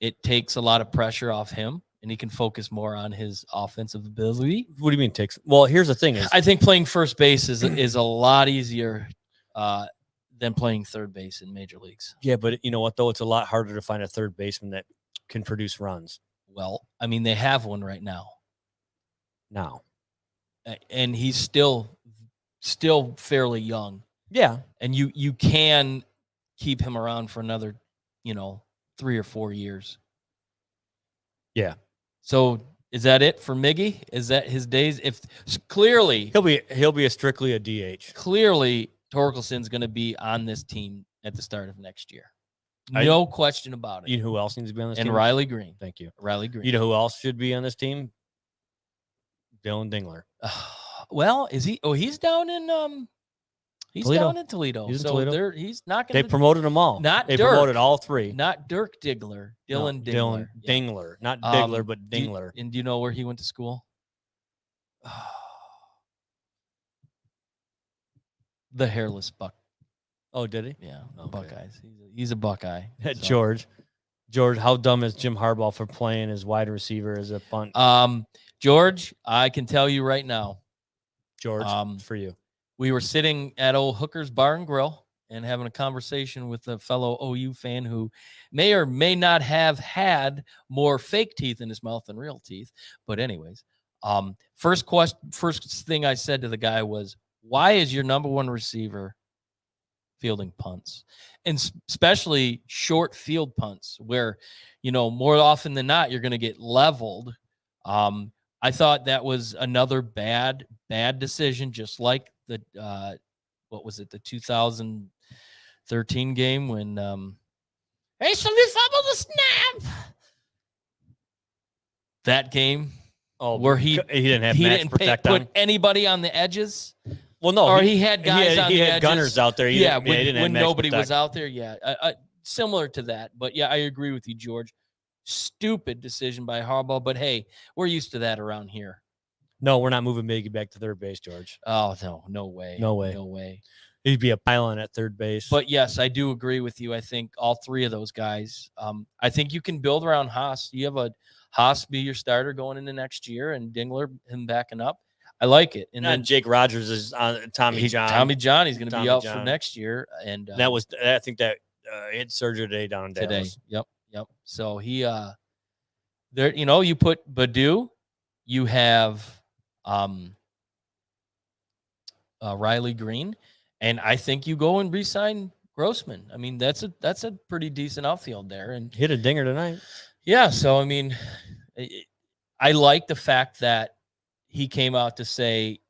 It takes a lot of pressure off him, and he can focus more on his offensive ability. What do you mean takes? Well, here's the thing: I think playing first base is a lot easier than playing third base in major leagues. Yeah, but you know what though? It's a lot harder to find a third baseman that can produce runs. Well, I mean, they have one right now. And he's still fairly young. Yeah, and you can keep him around for another, 3 or 4 years. Yeah. So is that it for Miggy? Is that his days? If clearly he'll be strictly a DH. Clearly, Torkelson's going to be on this team at the start of next year. No question about it. You know who else needs to be on this team? And Riley Green. Thank you, Riley Green. You know who else should be on this team? Dylan Dingler. Well, is he? Oh, he's down in He's Toledo. Down in Toledo. He's in Toledo. He's not going to. They promoted them all. They promoted all 3. Not Dirk Diggler. Dylan Dingler. Dylan Dingler. Not Diggler, but Dingler. Do you know where he went to school? The hairless Buck. Oh, did he? Yeah, okay. Buckeyes. He's a Buckeye. So. George, how dumb is Jim Harbaugh for playing as wide receiver as a punt? George, I can tell you right now. George, for you. We were sitting at old Hooker's Bar and Grill and having a conversation with a fellow OU fan who may or may not have had more fake teeth in his mouth than real teeth. But anyways, first thing I said to the guy was, why is your number one receiver fielding punts? And especially short field punts where, more often than not, you're going to get leveled. I thought that was another bad decision, just like the what was it, the 2013 game when hey, somebody fumbled the snap. That game where he didn't put anybody on the edges. Well, no, or he had guys on the edges. He had gunners out there. When nobody was out there. Yeah, similar to that. But yeah, I agree with you, George. Stupid decision by Harbaugh, but hey, we're used to that around here. No, we're not moving Miggy back to third base, George. Oh, no way. No way. He'd be a pylon at third base. But yes, I do agree with you. I think all 3 of those guys, I think you can build around Haas. You have a Haas be your starter going into next year and Dingler, him backing up. I like it. And then Jake Rogers is on Tommy John. Tommy John, he's going to be out for next year. And I think that he had surgery today down in Dallas. Yep. So he, there, you put Badu, you have Riley Green, and I think you go and re-sign Grossman. I mean, that's a pretty decent outfield there, and hit a dinger tonight. Yeah, so I mean, I like the fact that he came out to say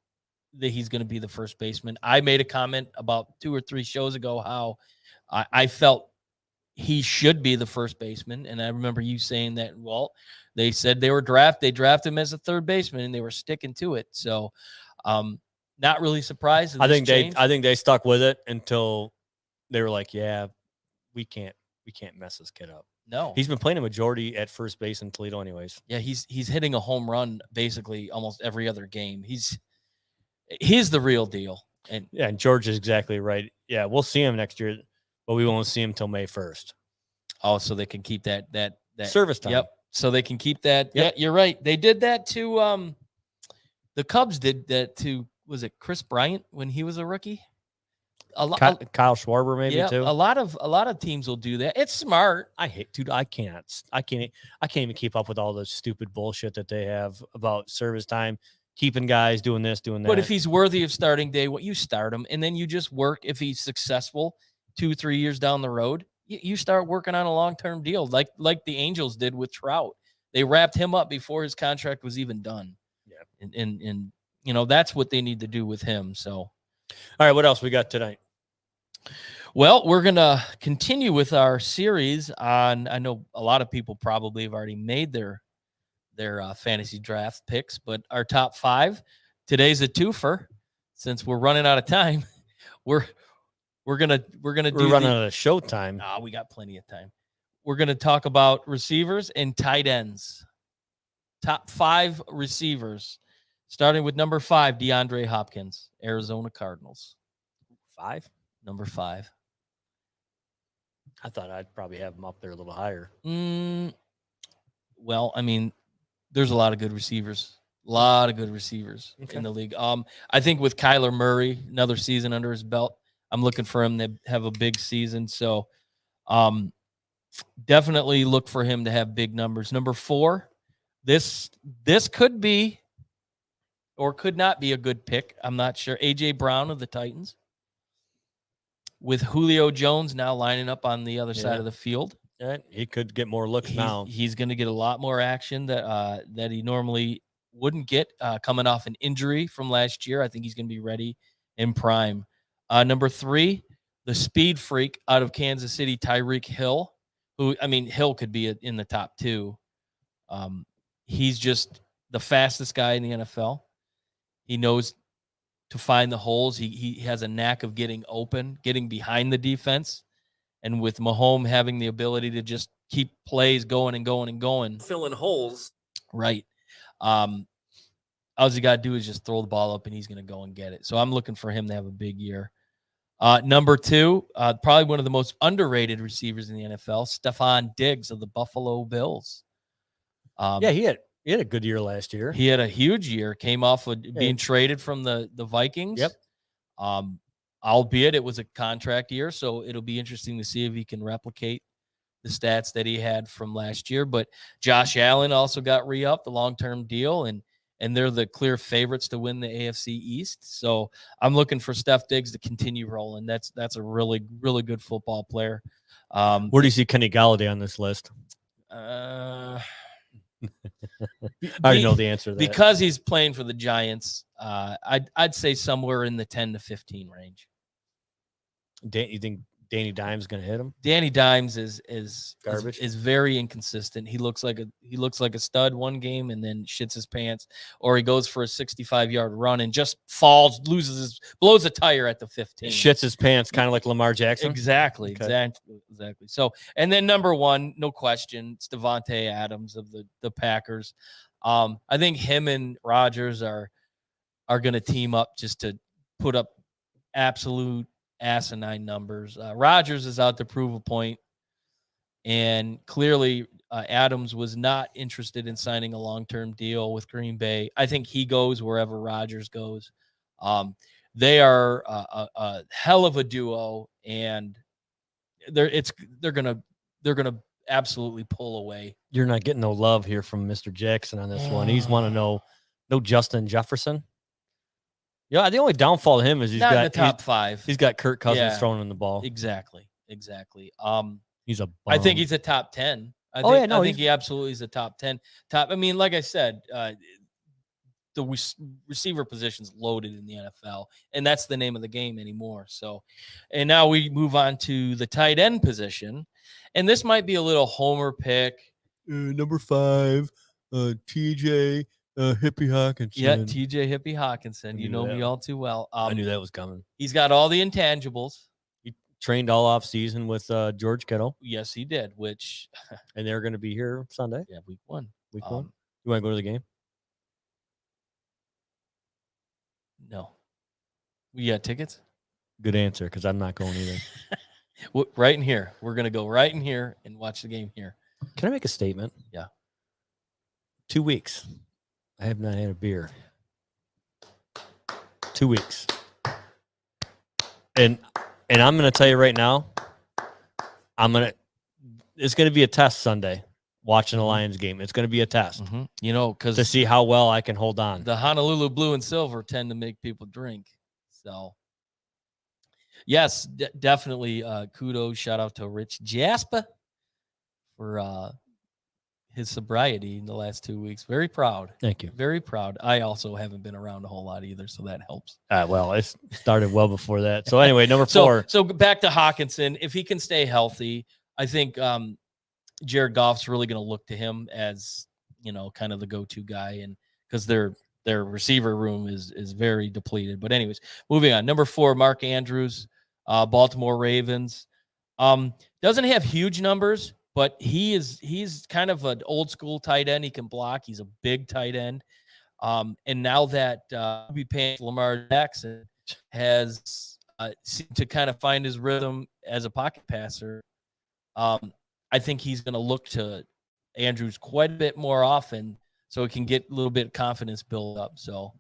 that he's going to be the first baseman. I made a comment about 2 or 3 shows ago how I felt he should be the first baseman. And I remember you saying that, well, they said they drafted him as a third baseman and they were sticking to it. So not really surprised. I think they stuck with it until they were like, yeah, we can't mess this kid up. No, he's been playing a majority at first base in Toledo anyways. Yeah. He's hitting a home run basically almost every other game. He's the real deal. And George is exactly right. Yeah. We'll see him next year, but we won't see him till May 1st. Oh, so they can keep that service time. Yep. So they can keep that. Yep. Yeah, you're right. They did that to the Cubs did that to, was it Chris Bryant when he was a rookie? Kyle Schwarber maybe too. A lot of teams will do that. It's smart. I can't even keep up with all the stupid bullshit that they have about service time, keeping guys doing this, doing that. But if he's worthy of starting day, you start him, and then you just work. If he's successful 2-3 years down the road, you start working on a long-term deal, like the Angels did with Trout. They wrapped him up before his contract was even done. Yeah, and that's what they need to do with him. So, all right, what else we got tonight? Well, we're gonna continue with our series on. I know a lot of people probably have already made their fantasy draft picks, but our top 5 today's a twofer. Since we're running out of time, we're running out of show time. We got plenty of time. We're gonna talk about receivers and tight ends. Top 5 receivers, starting with number 5, DeAndre Hopkins, Arizona Cardinals. 5, number 5. I thought I'd probably have him up there a little higher. Well, I mean, there's a lot of good receivers. A lot of good receivers in the league. I think with Kyler Murray, another season under his belt, I'm looking for him to have a big season. So definitely look for him to have big numbers. Number 4, this could be or could not be a good pick. I'm not sure. A.J. Brown of the Titans. With Julio Jones now lining up on the other side of the field. Yeah, he could get more looks now. He's going to get a lot more action that he normally wouldn't get coming off an injury from last year. I think he's going to be ready in prime. Number 3, the speed freak out of Kansas City, Tyreek Hill, Hill could be in the top 2. He's just the fastest guy in the NFL. He knows to find the holes. He has a knack of getting open, getting behind the defense. And with Mahomes having the ability to just keep plays going and going and going. Filling holes. Right. All he got to do is just throw the ball up and he's going to go and get it. So I'm looking for him to have a big year. Number 2, probably one of the most underrated receivers in the NFL, Stephon Diggs of the Buffalo Bills. He had a good year last year. He had a huge year. Came off of being traded from the Vikings. Yep. Albeit it was a contract year, so it'll be interesting to see if he can replicate the stats that he had from last year. But Josh Allen also got re-upped, the long-term deal, and they're the clear favorites to win the AFC East. So I'm looking for Steph Diggs to continue rolling. That's a really, really good football player. Where do you see Kenny Galladay on this list? I already know the answer to that. Because he's playing for the Giants, I'd say somewhere in the 10 to 15 range. You think Danny Dimes going to hit him? Danny Dimes is garbage. Is very inconsistent. He looks like a stud one game and then shits his pants, or he goes for a 65-yard run and just falls, blows a tire at the 15. Shits his pants, kind of like Lamar Jackson. Exactly. Okay. Exactly. So, and then number 1, no question, it's Devontae Adams of the Packers. I think him and Rodgers are going to team up just to put up absolute asinine numbers. Rodgers is out to prove a point, and clearly Adams was not interested in signing a long-term deal with Green Bay. I think he goes wherever Rodgers goes. They are a hell of a duo, and they're gonna absolutely pull away. You're not getting no love here from Mr. Jackson on this one. He's want to know no Justin Jefferson. Yeah, the only downfall to him is he's not got in the top 5. He's got Kirk Cousins throwing him the ball. Exactly. He's a bum. I think he's a top 10. I think he absolutely is a top 10. Like I said, receiver position's loaded in the NFL, and that's the name of the game anymore. So, and now we move on to the tight end position, and this might be a little homer pick. Number 5, TJ Hippie Hawkinson. Yeah, TJ Hippie Hawkinson. You know me all too well. I knew that was coming. He's got all the intangibles. He trained all off season with George Kittle. Yes, he did. Which, and they're going to be here Sunday. Yeah, week 1. Week 1. You want to go to the game? No. You got tickets? Good answer, because I'm not going either. Right in here. We're going to go right in here and watch the game here. Can I make a statement? Yeah. 2 weeks. I have not had a beer. 2 weeks. And I'm going to tell you right now, it's going to be a test Sunday watching the Lions game. It's going to be a test. Mm-hmm. You know, because to see how well I can hold on. The Honolulu blue and silver tend to make people drink. So, yes, definitely kudos. Shout out to Rich Jasper for his sobriety in the last 2 weeks. Very proud. Thank you. Very proud. I also haven't been around a whole lot either, so that helps. Well, it started well before that. So anyway, number 4. So back to Hawkinson. If he can stay healthy, I think Jared Goff's really going to look to him as, you know, kind of the go-to guy, and because their receiver room is very depleted. But anyways, moving on. Number 4, Mark Andrews, Baltimore Ravens. Doesn't have huge numbers, but he's kind of an old school tight end. He can block. He's a big tight end. And now that Lamar Jackson has seemed to kind of find his rhythm as a pocket passer, I think he's going to look to Andrews quite a bit more often so he can get a little bit of confidence built up. So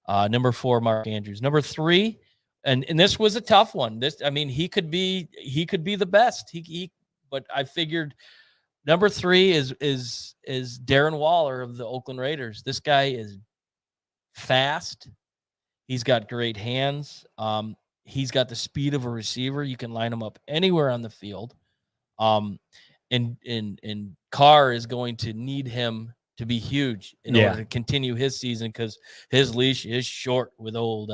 number 4, Mark Andrews. Number 3, and this was a tough one. He could be the best. But I figured number 3 is Darren Waller of the Oakland Raiders. This guy is fast. He's got great hands. He's got the speed of a receiver. You can line him up anywhere on the field. And Carr is going to need him to be huge in order to continue his season, because his leash is short with old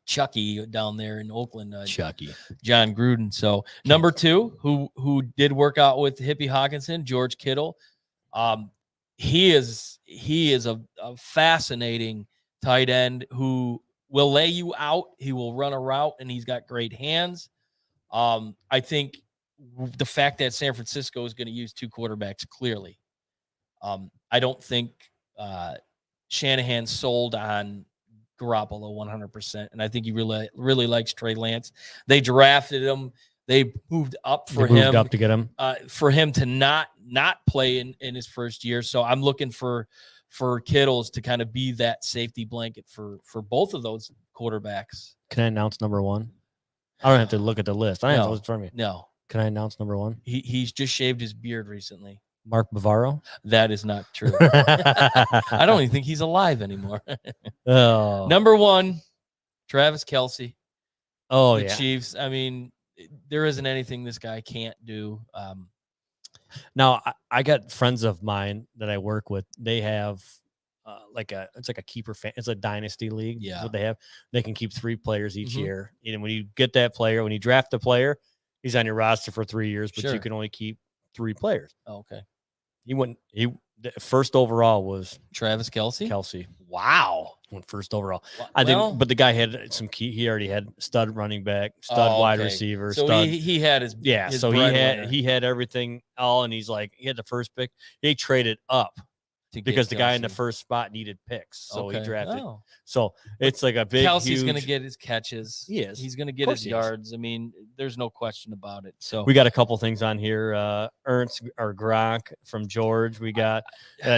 Chucky down there in Oakland. Chucky. John Gruden. So number 2, who did work out with Hippie Hawkinson, George Kittle. He is a fascinating tight end who will lay you out. He will run a route, and he's got great hands. I think the fact that San Francisco is going to use 2 quarterbacks clearly. I don't think Shanahan sold on Garoppolo 100%, and I think he really likes Trey Lance. They drafted him. They moved up for him. Up to get him. For him to not play in his first year. So I'm looking for Kittles to kind of be that safety blanket for both of those quarterbacks. Can I announce number 1? I don't have to look at the list. I don't have to look for me. No. Can I announce number 1? He's just shaved his beard recently. Mark Bavaro? That is not true. I don't even think he's alive anymore. Number 1, Travis Kelce. Oh, the Chiefs. I mean, there isn't anything this guy can't do. Now, I got friends of mine that I work with. They have it's like a keeper fan. It's a dynasty league. Yeah. That's what they have. They can keep 3 players each year. And when you get that player, when you draft a player, he's on your roster for 3 years, but you can only keep 3 players. Oh, okay. He first overall was Travis Kelce. Wow. Went first overall. Well, I think, but the guy had some key. He already had stud running back, stud wide receiver. So stud, he had his so he had everything all, and he's like, he had the first pick. He traded up because the guy in the first spot needed picks, so he drafted. Oh. So it's like a big. Kelsey's going to get his catches. He is. He's going to get his yards. I mean, there's no question about it. So we got a couple things on here. Ernst or Gronk from George. We got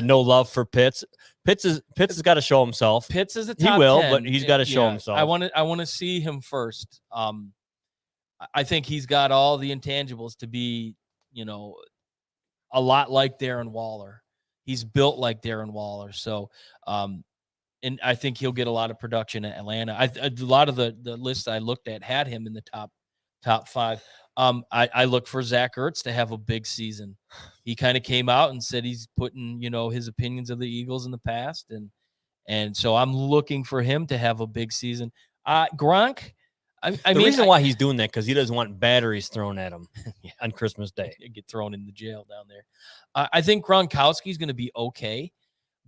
no love for Pitts. Pitts has got to show himself. Pitts is a top 10. But he's got to show himself. I want to see him first. I think he's got all the intangibles to be, a lot like Darren Waller. He's built like Darren Waller. So, and I think he'll get a lot of production at Atlanta. A lot of the lists I looked at had him in the top 5. I look for Zach Ertz to have a big season. He kind of came out and said he's putting, his opinions of the Eagles in the past, And so I'm looking for him to have a big season. Gronk, The reason why he's doing that because he doesn't want batteries thrown at him on Christmas Day. Get thrown in the jail down there. I think Gronkowski's going to be okay,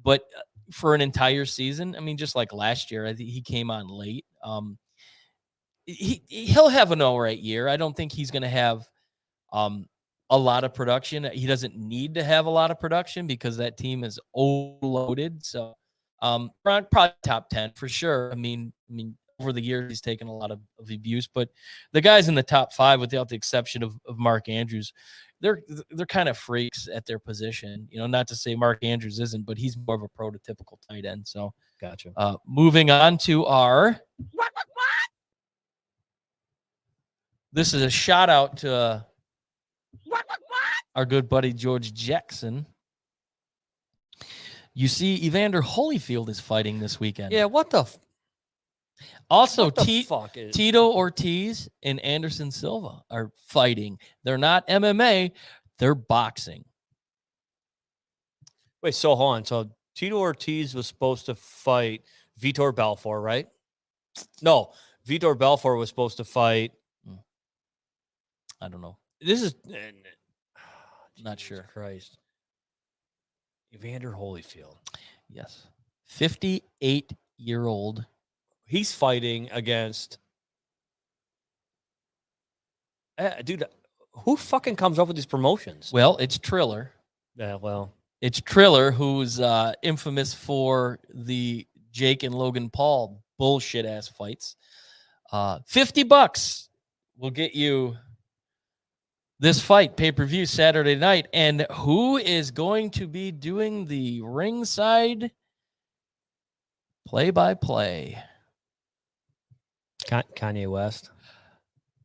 but for an entire season, I mean, just like last year, I think he came on late. He'll have an all right year. I don't think he's going to have a lot of production. He doesn't need to have a lot of production because that team is overloaded. So probably top 10 for sure. I mean, over the years, he's taken a lot of abuse, but the guys in the top 5, without the exception of Mark Andrews, they're kind of freaks at their position. Not to say Mark Andrews isn't, but he's more of a prototypical tight end. So gotcha. Moving on to this is a shout out to our good buddy George Jackson. You see, Evander Holyfield is fighting this weekend. Yeah, what the Also, what the fuck is... Tito Ortiz and Anderson Silva are fighting. They're not MMA, they're boxing. Wait, so hold on. So Tito Ortiz was supposed to fight Vitor Belfort, right? No, Vitor Belfort was supposed to fight. I don't know. This is not sure. Christ. Evander Holyfield. Yes. 58-year-old. He's fighting against dude, who fucking comes up with these promotions? Well, it's Triller. Yeah, well. It's Triller, who's infamous for the Jake and Logan Paul bullshit ass fights. $50 will get you this fight, pay-per-view Saturday night. And who is going to be doing the ringside play-by-play? Kanye West.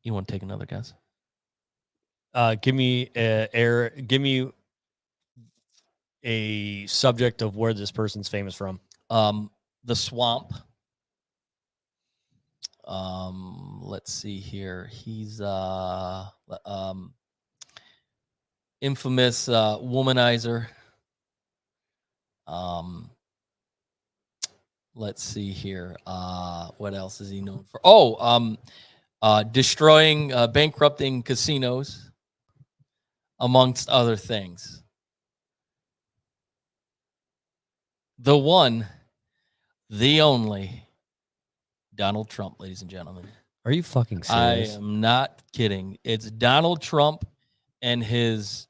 You want to take another guess? Give me a subject of where this person's famous from. The Swamp. Let's see here. He's infamous womanizer. Let's see here. What else is he known for? Destroying, bankrupting casinos, amongst other things. The one, the only, Donald Trump, ladies and gentlemen. Are you fucking serious? I am not kidding. It's Donald Trump and his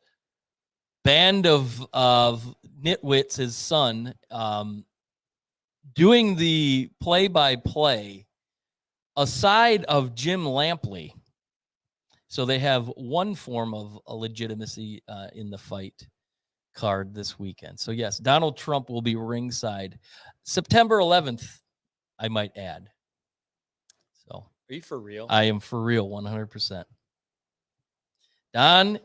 band of nitwits, his son, doing the play-by-play aside of Jim Lampley. So they have one form of a legitimacy in the fight card this weekend. So yes, Donald Trump will be ringside September 11th, I might add. So are you for real? I am for real, 100%. Don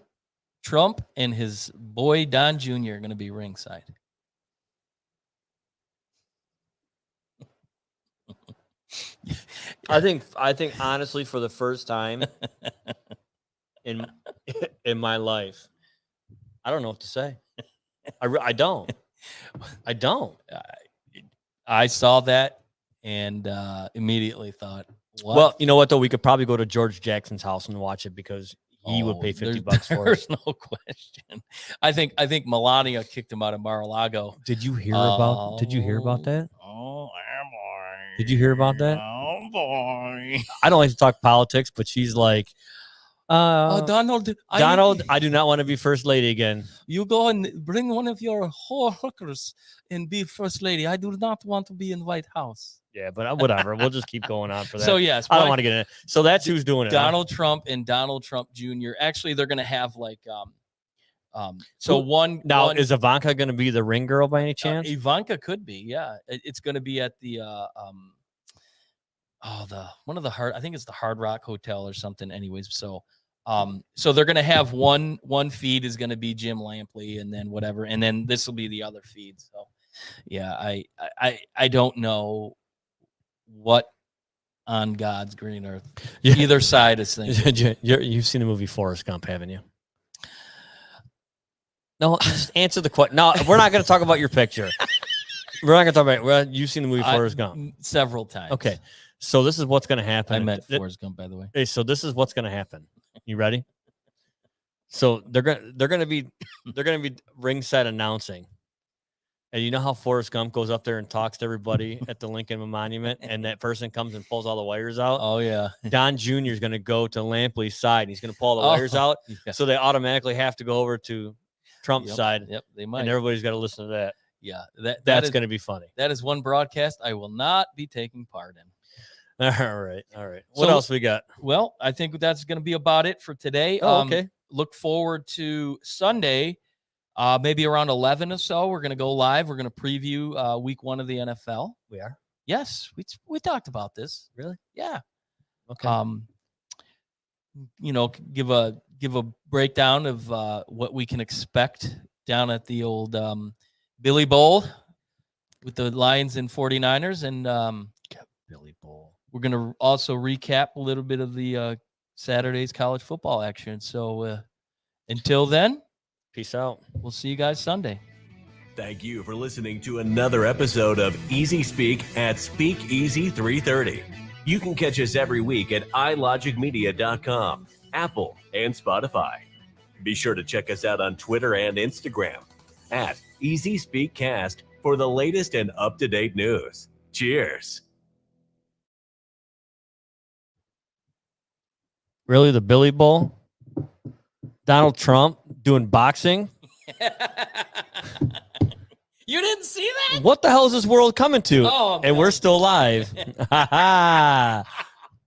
Trump and his boy Don Jr. are going to be ringside. I think honestly, for the first time in my life, I don't know what to say. I don't. I saw that and immediately thought, what? Well, you know what though? We could probably go to George Jackson's house and watch it because he would pay $50 for it. There's no question. I think Melania kicked him out of Mar-a-Lago. Did you hear about that? Oh, boy. Did you hear about that? Oh boy. I don't like to talk politics, but she's like, Donald, I do not want to be first lady again. You go and bring one of your whore hookers and be first lady. I do not want to be in White House. Yeah, but whatever. We'll just keep going on for that. So yes, I don't want to get in it. So that's who's doing it. Donald Trump and Donald Trump Jr. Actually, they're going to have like is Ivanka going to be the ring girl by any chance? Ivanka could be. Yeah, it's going to be at the I think it's the Hard Rock Hotel or something. Anyways, so they're going to have one feed is going to be Jim Lampley and then whatever, and then this will be the other feed. So yeah, I don't know what on God's green earth either side is thinking. You've seen the movie Forrest Gump, haven't you? No, just answer the question. No, we're not going to talk about your picture. We're not gonna talk about. Well, you've seen the movie Forrest Gump several times. Okay, so this is what's gonna happen. I met Forrest Gump, by the way. Hey, so this is what's gonna happen. You ready? So they're gonna be ringside announcing, and you know how Forrest Gump goes up there and talks to everybody at the Lincoln Monument, and that person comes and pulls all the wires out. Oh yeah, Don Jr. is gonna go to Lampley's side. And he's gonna pull all the wires out, yeah. so they automatically have to go over to Trump's side. Yep, they might. And everybody's got to listen to that. Yeah, That's going to be funny. That is one broadcast I will not be taking part in. All right. What else we got? Well, I think that's going to be about it for today. Okay. Look forward to Sunday, maybe around 11 or so. We're going to go live. We're going to preview week 1 of the NFL. We are? Yes, we talked about this. Really? Yeah. Okay. Give a breakdown of what we can expect down at the old Billy Bowl with the Lions and 49ers. And Billy Bowl. we're going to also recap a little bit of the Saturday's college football action. So until then, peace out. We'll see you guys Sunday. Thank you for listening to another episode of Easy Speak at Speakeasy 330. You can catch us every week at ilogicmedia.com, Apple, and Spotify. Be sure to check us out on Twitter and Instagram at Easy Speak Cast for the latest and up-to-date news. Cheers. Really, the Billy Bowl? Donald Trump doing boxing? You didn't see that? What the hell is this world coming to? Oh, and we're still alive. Ha ha.